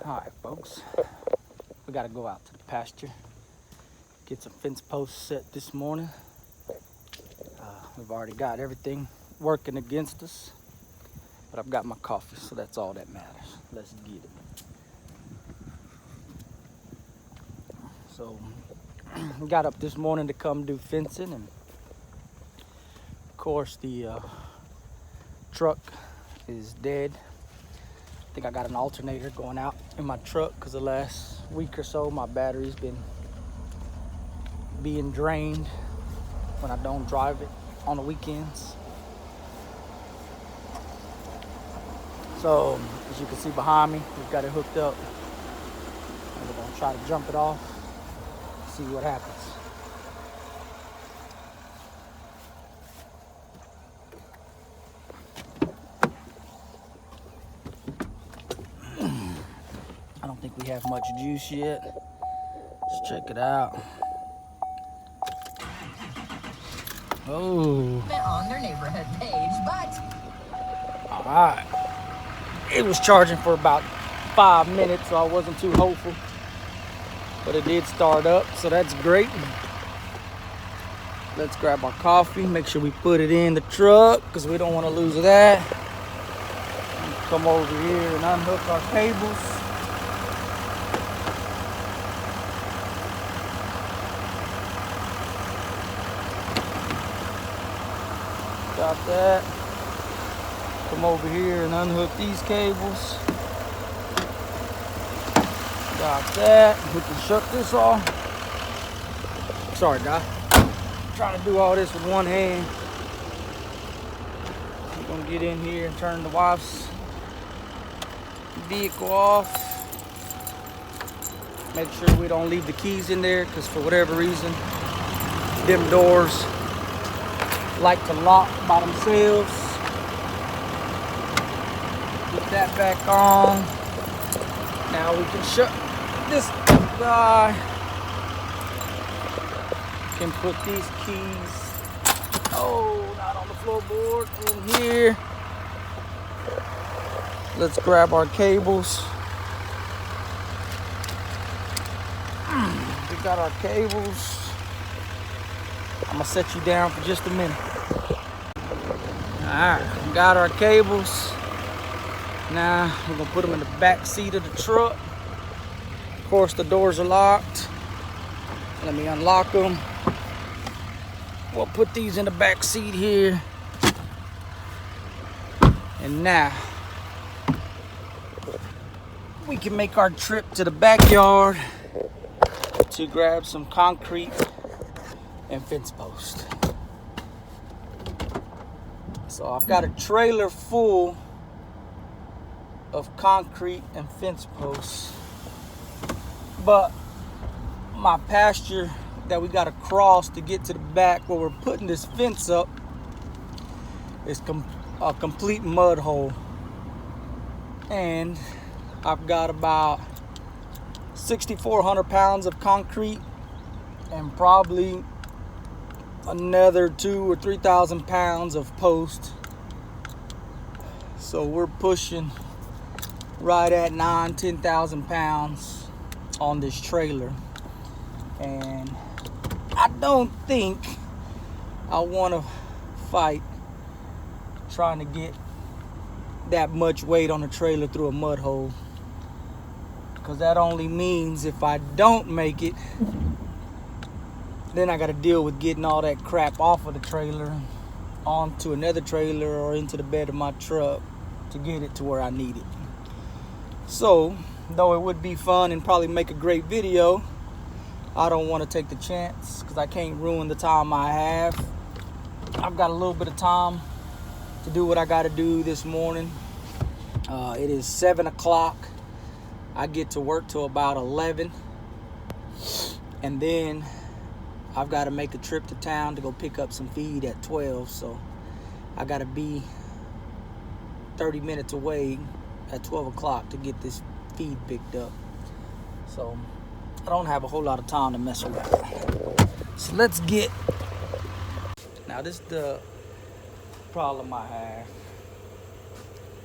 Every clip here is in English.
Alright folks, we gotta go out to the pasture, get some fence posts set this morning. We've already got everything working against us, but I've got my coffee, so that's all that matters. Let's get it. So, got up this morning to come do fencing, and of course the truck is dead. I think I got an alternator going out in my truck because the last week or so my battery's been being drained when I don't drive it on the weekends. So as you can see behind me, we've got it hooked up, and we're gonna try to jump it off, see what happens. I don't think we have much juice yet. Let's check it out. Oh. On their neighborhood page, but All right. It was charging for about 5 minutes, so I wasn't too hopeful. But it did start up, so that's great. Let's grab our coffee, make sure we put it in the truck because we don't want to lose that. Come over here and unhook our cables. Got that. Come over here and unhook these cables. Got that. We can shut this off. Sorry, guys. Trying to do all this with one hand. We're gonna get in here and turn the wife's vehicle off. Make sure we don't leave the keys in there, because for whatever reason, them doors like to lock by themselves. Put that back on. Now we can shut this guy. Can put these keys, not on the floorboard, in here. Let's grab our cables. We got our cables. I'm gonna set you down for just a minute. All right, we got our cables. Now we're gonna put them in the back seat of the truck. Of course, the doors are locked. Let me unlock them. We'll put these in the back seat here. And now we can make our trip to the backyard to grab some concrete and fence post. So I've got a trailer full of concrete and fence posts, but my pasture that we got to cross to get to the back where we're putting this fence up is a complete mud hole, and I've got about 6,400 pounds of concrete and probably another 2,000 or 3,000 pounds of post. So we're pushing right at 9,000-10,000 pounds on this trailer, and I don't think I want to fight trying to get that much weight on a trailer through a mud hole, because that only means if I don't make it, then I got to deal with getting all that crap off of the trailer onto another trailer or into the bed of my truck to get it to where I need it. So, though it would be fun and probably make a great video, I don't want to take the chance because I can't ruin the time I have. I've got a little bit of time to do what I got to do this morning. It is 7 o'clock. I get to work till about 11, and then I've got to make a trip to town to go pick up some feed at 12, so I got to be 30 minutes away at 12 o'clock to get this feed picked up. So I don't have a whole lot of time to mess around. So let's get. Now this is the problem I have.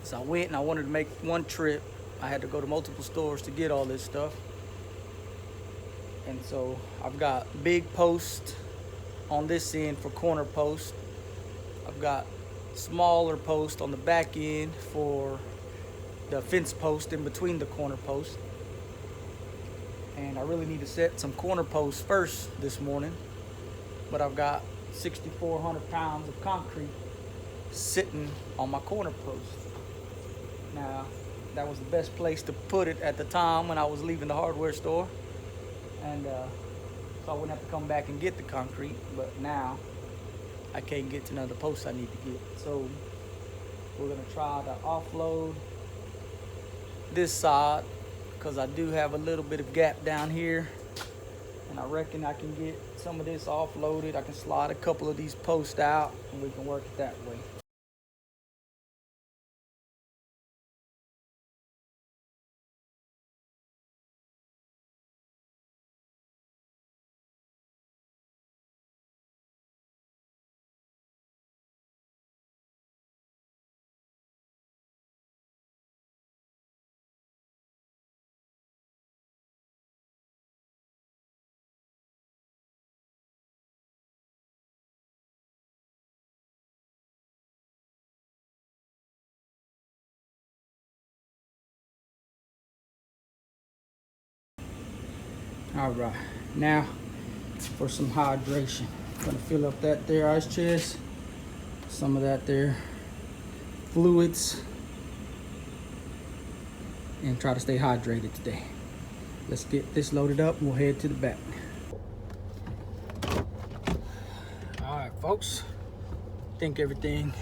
So I went and I wanted to make one trip I had to go to multiple stores to get all this stuff. And so I've got big posts on this end for corner posts. I've got smaller posts on the back end for the fence post in between the corner posts. And I really need to set some corner posts first this morning. But I've got 6,400 pounds of concrete sitting on my corner post. Now, that was the best place to put it at the time when I was leaving the hardware store. And so I wouldn't have to come back and get the concrete. But now, I can't get to none of the posts I need to get. So, we're gonna try to offload this side, because I do have a little bit of gap down here. And I reckon I can get some of this offloaded. I can slide a couple of these posts out and we can work it that way. All right, now for some hydration. I'm gonna fill up that there ice chest, some of that there fluids, and try to stay hydrated today. Let's get this loaded up and we'll head to the back. All right, folks, I think everything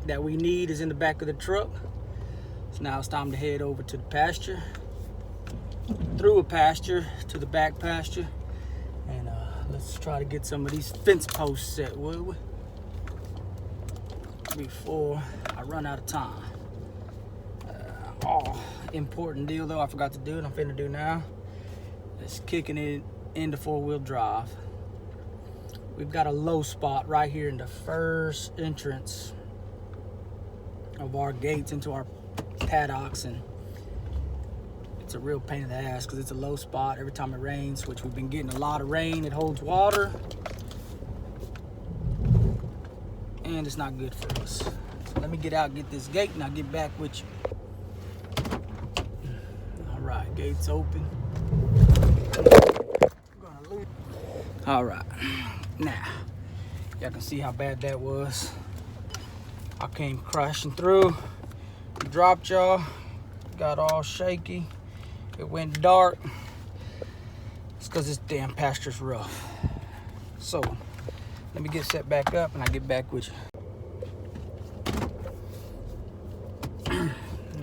that we need is in the back of the truck. So now it's time to head over to the pasture, through a pasture to the back pasture, and let's try to get some of these fence posts set, will we? Before I run out of time. Important deal though, I forgot to do it. I'm finna do now. It's kicking it into 4-wheel drive. We've got a low spot right here in the first entrance of our gates into our paddocks, and it's a real pain in the ass because it's a low spot every time it rains, which we've been getting a lot of rain. It holds water and it's not good for us. So let me get out, get this gate, and I'll get back with you. All right, gate's open. All right, now y'all can see how bad that was. I came crashing through, dropped y'all, got all shaky. It went dark. It's because this damn pasture's rough. So let me get set back up and I'll get back with you.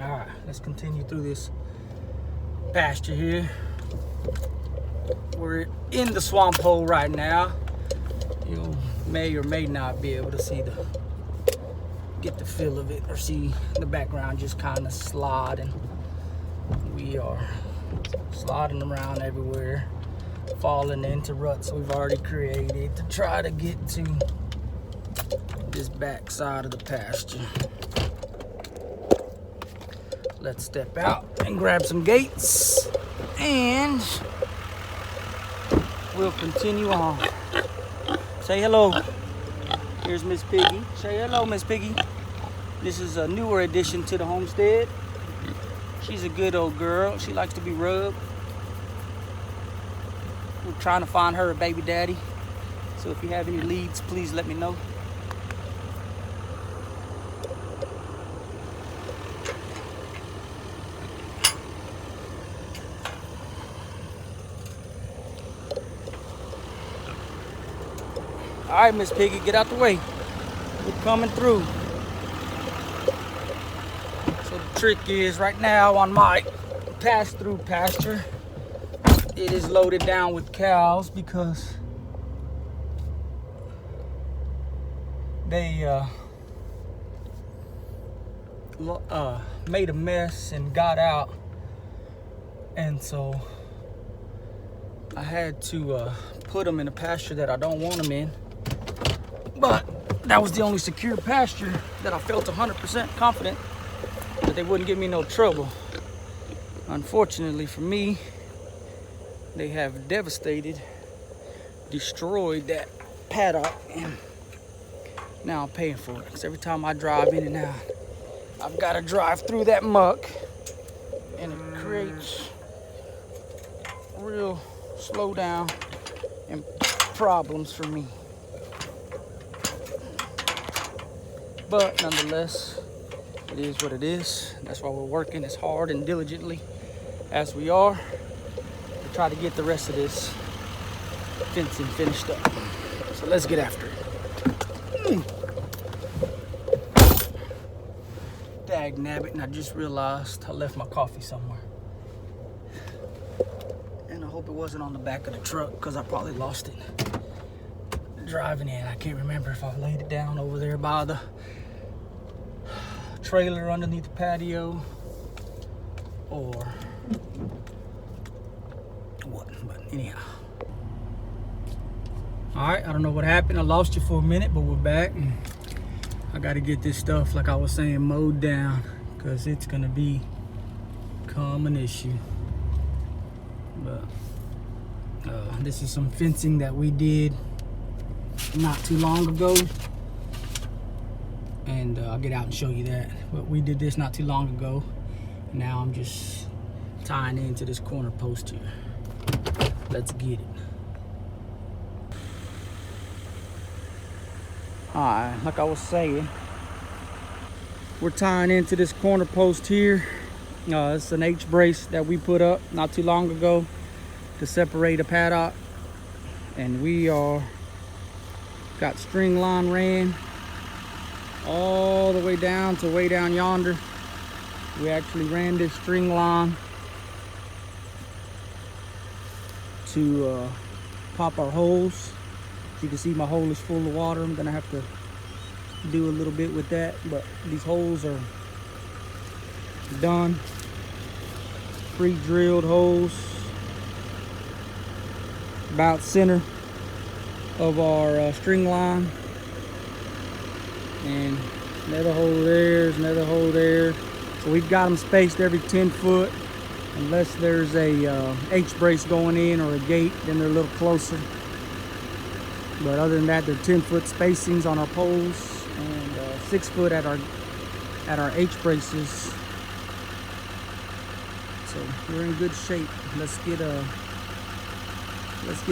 All right, let's continue through this pasture here. We're in the swamp hole right now. You may or may not be able to see get the feel of it, or see the background just kind of sliding. We are sliding around everywhere, falling into ruts we've already created to try to get to this back side of the pasture. Let's step out and grab some gates and we'll continue on. Say hello. Here's Miss Piggy. Say hello, Miss Piggy. This is a newer addition to the homestead. She's a good old girl. She likes to be rubbed. We're trying to find her a baby daddy. So if you have any leads, please let me know. All right, Miss Piggy, get out the way. We're coming through. So the trick is right now on my pass-through pasture, it is loaded down with cows because they made a mess and got out, and so I had to put them in a pasture that I don't want them in. But that was the only secure pasture that I felt 100% confident that they wouldn't give me no trouble. Unfortunately for me, they have destroyed that paddock, and now I'm paying for it. Because every time I drive in and out, I've got to drive through that muck, and it creates real slow down and problems for me. But nonetheless, it is what it is. That's why we're working as hard and diligently as we are to try to get the rest of this fencing finished up. So let's get after it. Dag nabbit, and I just realized I left my coffee somewhere. And I hope it wasn't on the back of the truck, because I probably lost it driving in. I can't remember if I laid it down over there by the trailer underneath the patio or what, but anyhow. All right, I don't know what happened. I lost you for a minute, but we're back. I got to get this stuff, like I was saying, mowed down, because it's gonna become an issue. But this is some fencing that we did not too long ago, and I'll get out and show you that. But we did this not too long ago. Now I'm just tying into this corner post here. Let's get it. Alright, like I was saying, we're tying into this corner post here. It's an H-brace that we put up not too long ago to separate a paddock, and we got string line ran all the way down to way down yonder. We actually ran this string line to pop our holes. You can see my hole is full of water. I'm gonna have to do a little bit with that, but these holes are done. Pre-drilled holes about center of our string line, and another hole there's another hole there. So we've got them spaced every 10 foot, unless there's a H-brace going in or a gate, then they're a little closer. But other than that, they're 10-foot spacings on our poles, and 6 foot at our H-braces. So we're in good shape. Let's get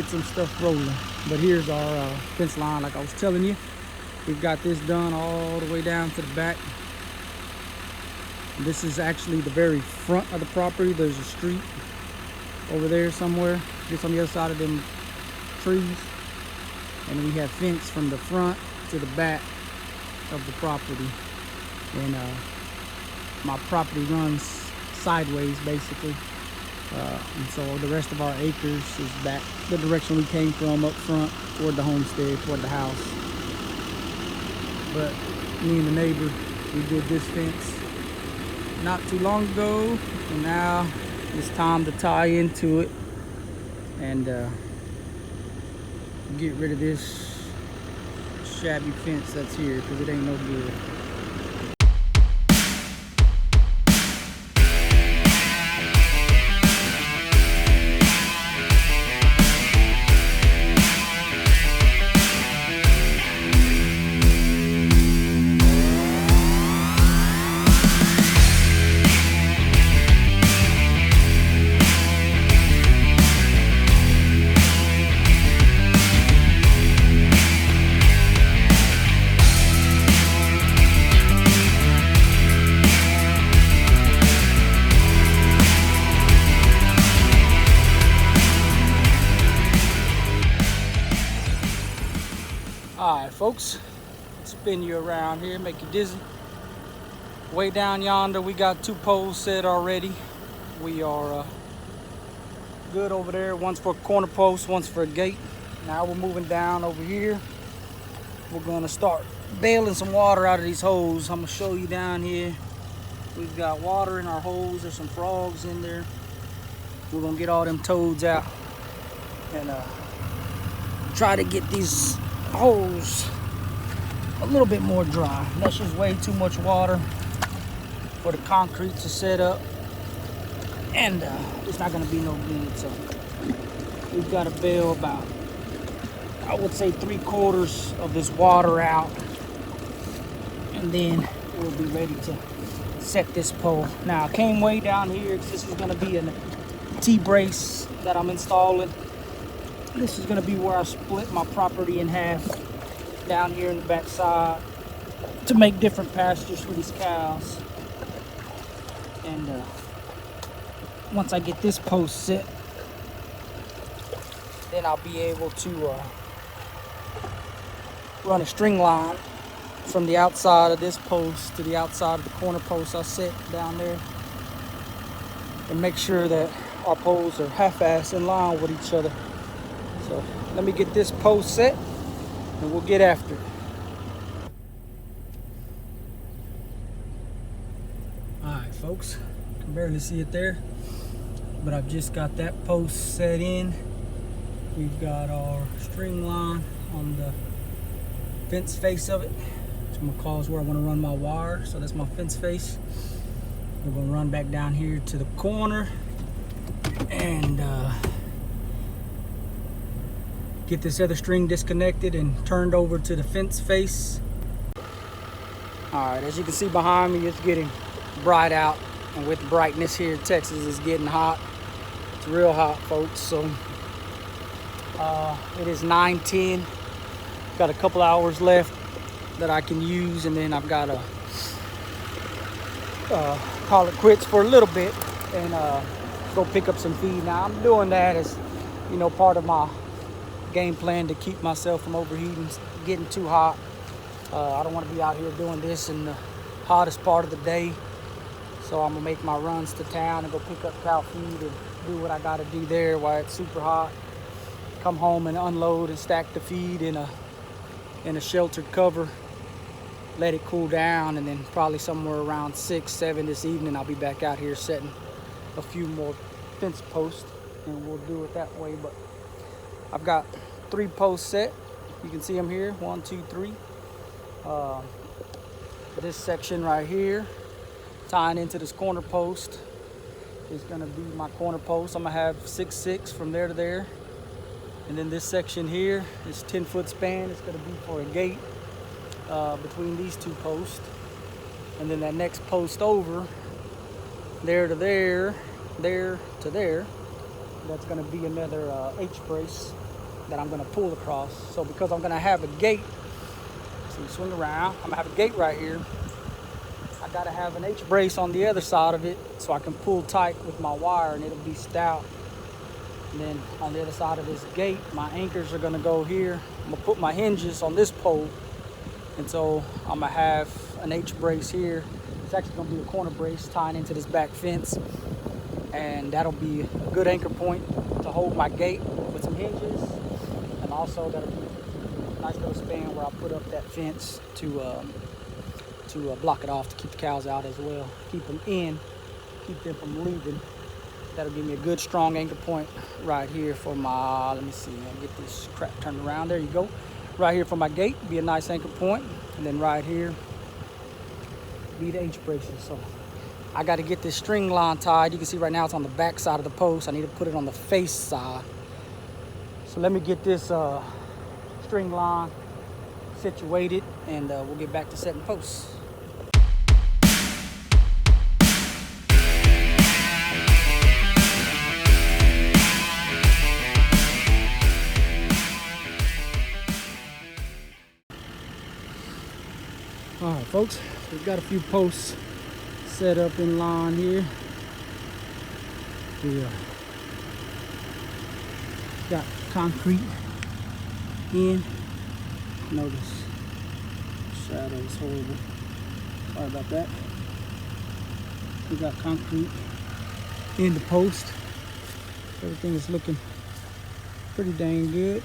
some stuff rolling. But here's our fence line, like I was telling you. We've got this done all the way down to the back. This is actually the very front of the property. There's a street over there somewhere, just on the other side of them trees. And we have fence from the front to the back of the property. And my property runs sideways, basically. And so the rest of our acres is back the direction we came from, up front, toward the homestead, toward the house. But me and the neighbor, we did this fence not too long ago, and now it's time to tie into it and get rid of this shabby fence that's here, because it ain't no good. Alright folks, spin you around here, make you dizzy. Way down yonder, we got 2 poles set already. We are good over there. One's for a corner post, one's for a gate. Now we're moving down over here. We're gonna start bailing some water out of these holes. I'm gonna show you down here. We've got water in our holes. There's some frogs in there. We're gonna get all them toads out and try to get these holes a little bit more dry. That's just way too much water for the concrete to set up. and it's not gonna be no good. So we've got to bail about, I would say, 3/4 of this water out, and then we'll be ready to set this pole. Now I came way down here because this is gonna be a T-brace that I'm installing. This is gonna be where I split my property in half down here in the backside to make different pastures for these cows. And once I get this post set, then I'll be able to run a string line from the outside of this post to the outside of the corner post I set down there, and make sure that our poles are half-assed in line with each other. So let me get this post set and we'll get after it. Alright folks, you can barely see it there, but I've just got that post set in. We've got our string line on the fence face of it, which I'm gonna call is where I want to run my wire. So that's my fence face. We're gonna run back down here to the corner and get this other string disconnected and turned over to the fence face. Alright, as you can see behind me, it's getting bright out, and with the brightness here in Texas, it's getting hot. It's real hot, folks. So it is 9:10. Got a couple hours left that I can use, and then I've got to call it quits for a little bit and go pick up some feed. Now I'm doing that as, you know, part of my game plan to keep myself from overheating, getting too hot. I don't want to be out here doing this in the hottest part of the day, so I'm gonna make my runs to town and go pick up cow feed and do what I got to do there while it's super hot. Come home and unload and stack the feed in a sheltered cover, let it cool down, and then probably somewhere around 6, 7 this evening I'll be back out here setting a few more fence posts, and we'll do it that way. But I've got 3 posts set. You can see them here, 1, 2, 3. This section right here, tying into this corner post, is gonna be my corner post. I'm gonna have 6, 6 from there to there. And then this section here is 10-foot span. It's gonna be for a gate between these 2 posts. And then that next post over, there to there, there to there, that's gonna be another H-brace that I'm gonna pull across. So because I'm gonna have a gate, so you swing around, I'm gonna have a gate right here. I gotta have an H-brace on the other side of it so I can pull tight with my wire and it'll be stout. And then on the other side of this gate, my anchors are gonna go here. I'm gonna put my hinges on this pole. And so I'm gonna have an H-brace here. It's actually gonna be a corner brace tying into this back fence. And that'll be a good anchor point to hold my gate with some hinges. And also that'll be a nice little span where I put up that fence to block it off, to keep the cows out as well. Keep them in, keep them from leaving. That'll give me a good strong anchor point right here for my, let me see, I'll get this crap turned around. There you go. Right here for my gate, be a nice anchor point. And then right here, be the H-braces. So I got to get this string line tied. You can see right now it's on the back side of the post. I need to put it on the face side. So let me get this string line situated, and we'll get back to setting posts. All right, folks, we've got a few posts set up in line here. We got concrete in. Notice shadow is horrible. Sorry about that. We got concrete in the post. Everything is looking pretty dang good.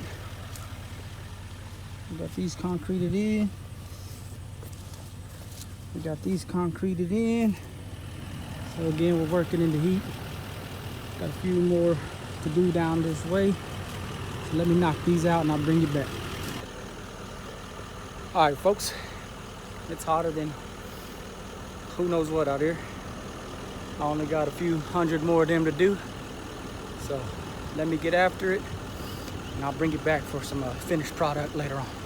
We got these concreted in. We got these concreted in. So again, we're working in the heat. Got a few more to do down this way. So let me knock these out and I'll bring you back. All right, folks, it's hotter than who knows what out here. I only got a few hundred more of them to do. So let me get after it, and I'll bring it back for some finished product later on.